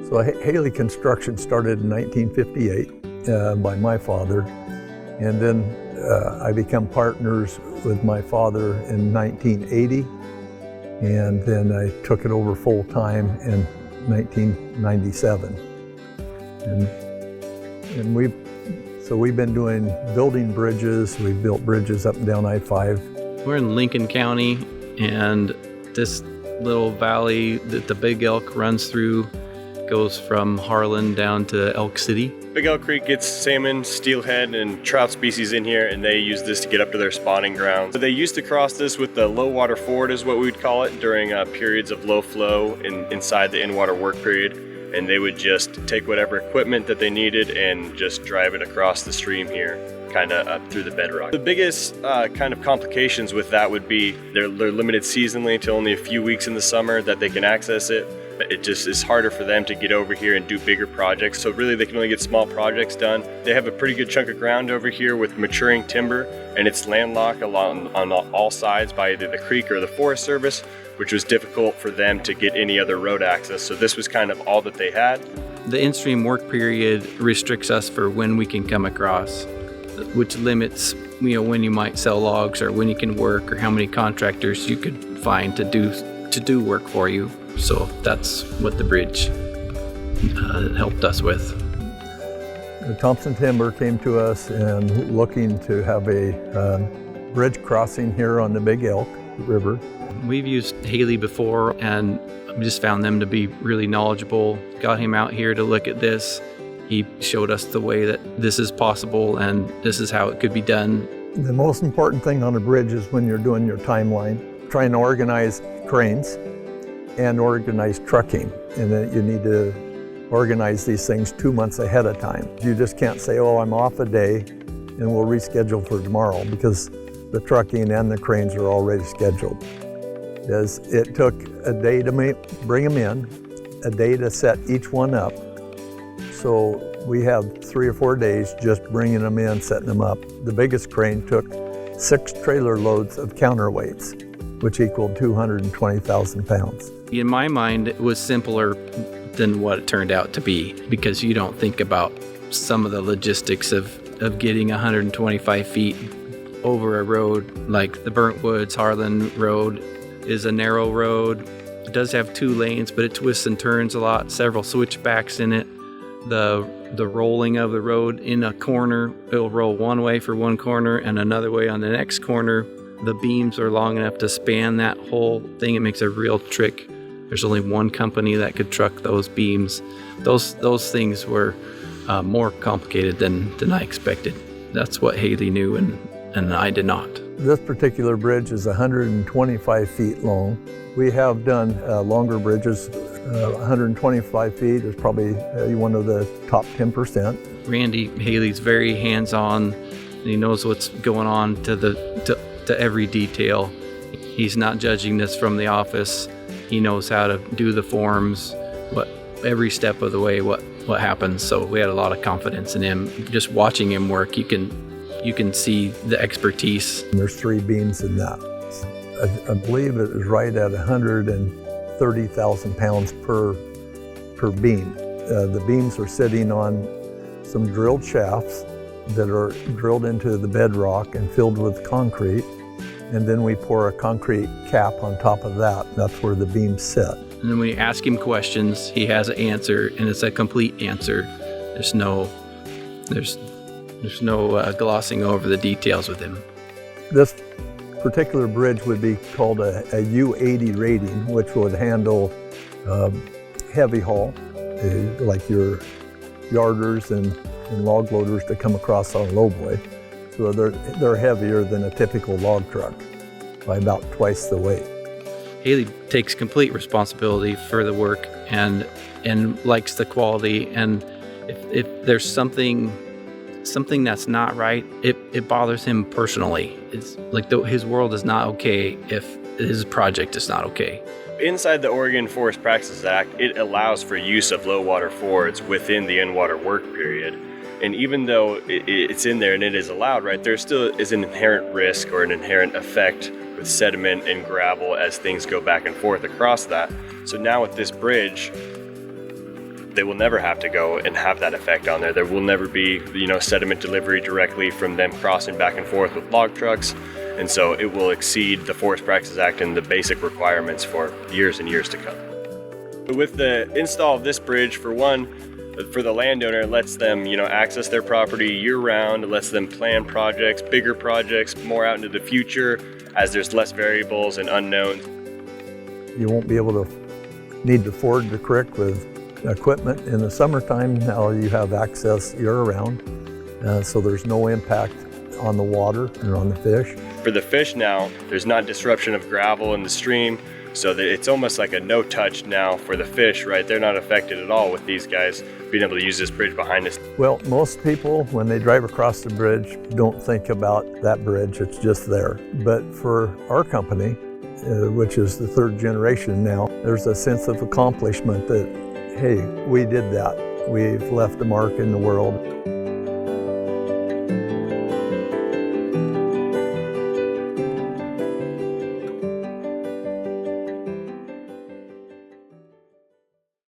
So Haley Construction started in 1958 by my father, and then I became partners with my father in 1980, and then I took it over full time in 1997. And we've been building bridges. We've built bridges up and down I-5. We're in Lincoln County, and this little valley that the Big Elk runs through goes from Harlan down to Elk City. Big Elk Creek gets salmon, steelhead, and trout species in here, and they use this to get up to their spawning grounds. So they used to cross this with the low water ford, is what we would call it, during periods of low flow inside the in-water work period. And they would just take whatever equipment that they needed and just drive it across the stream here, kind of up through the bedrock. The biggest kind of complications with that would be they're limited seasonally to only a few weeks in the summer that they can access it. It just is harder for them to get over here and do bigger projects. So really they can only get small projects done. They have a pretty good chunk of ground over here with maturing timber, and it's landlocked on all sides by either the creek or the Forest Service, which was difficult for them to get any other road access. So this was kind of all that they had. The in-stream work period restricts us for when we can come across, which limits, when you might sell logs or when you can work or how many contractors you could find to do work for you. So that's what the bridge helped us with. The Thompson Timber came to us and looking to have a bridge crossing here on the Big Elk River. We've used Haley before, and we just found them to be really knowledgeable. Got him out here to look at this. He showed us the way that this is possible and this is how it could be done. The most important thing on a bridge is when you're doing your timeline, trying to organize cranes and organize trucking. And then you need to organize these things 2 months ahead of time. You just can't say, oh, I'm off a day and we'll reschedule for tomorrow, because the trucking and the cranes are already scheduled. It took a day to bring them in, a day to set each one up. So we have 3 or 4 days just bringing them in, setting them up. The biggest crane took 6 trailer loads of counterweights, which equaled 220,000 pounds. In my mind, it was simpler than what it turned out to be, because you don't think about some of the logistics of getting 125 feet over a road. Like the Burnt Woods Harlan Road is a narrow road. It does have 2 lanes, but it twists and turns a lot, several switchbacks in it. The rolling of the road in a corner, it'll roll one way for one corner and another way on the next corner. The beams are long enough to span that whole thing. It makes a real trick. There's only one company that could truck those beams. Those things were more complicated than I expected. That's what Haley knew, and I did not. This particular bridge is 125 feet long. We have done longer bridges. 125 feet is probably one of the top 10%. Randy Haley's very hands-on. He knows what's going on to every detail. He's not judging this from the office. He knows how to do the forms, every step of the way, what happens. So we had a lot of confidence in him. Just watching him work, you can see the expertise. There's 3 beams in that. I believe it is right at 130,000 pounds per beam. The beams are sitting on some drilled shafts that are drilled into the bedrock and filled with concrete. And then we pour a concrete cap on top of that. That's where the beams sit. And then when you ask him questions, he has an answer, and it's a complete answer. There's no glossing over the details with him. This particular bridge would be called a U80 rating, which would handle heavy haul, like your yarders and log loaders that come across on lowboy. So they're heavier than a typical log truck by about twice the weight. Haley takes complete responsibility for the work and likes the quality. And if there's something that's not right, it bothers him personally. It's like his world is not okay if his project is not okay. Inside the Oregon Forest Practices Act, it allows for use of low water fords within the in-water work period. And even though it's in there and it is allowed, right, there still is an inherent risk or an inherent effect with sediment and gravel as things go back and forth across that. So now with this bridge, they will never have to go and have that effect on there. There will never be, sediment delivery directly from them crossing back and forth with log trucks. And so it will exceed the Forest Practices Act and the basic requirements for years and years to come. With the install of this bridge, for one, for the landowner, it lets them, access their property year-round. It lets them plan projects, bigger projects, more out into the future, as there's less variables and unknowns. You won't be able to need to ford the creek with equipment in the summertime. Now you have access year-round, so there's no impact on the water or on the fish. For the fish now, there's not disruption of gravel in the stream, so that it's almost like a no-touch now for the fish, right? They're not affected at all with these guys being able to use this bridge behind us. Well, most people, when they drive across the bridge, don't think about that bridge, it's just there. But for our company, which is the third generation now, there's a sense of accomplishment that, hey, we did that. We've left a mark in the world.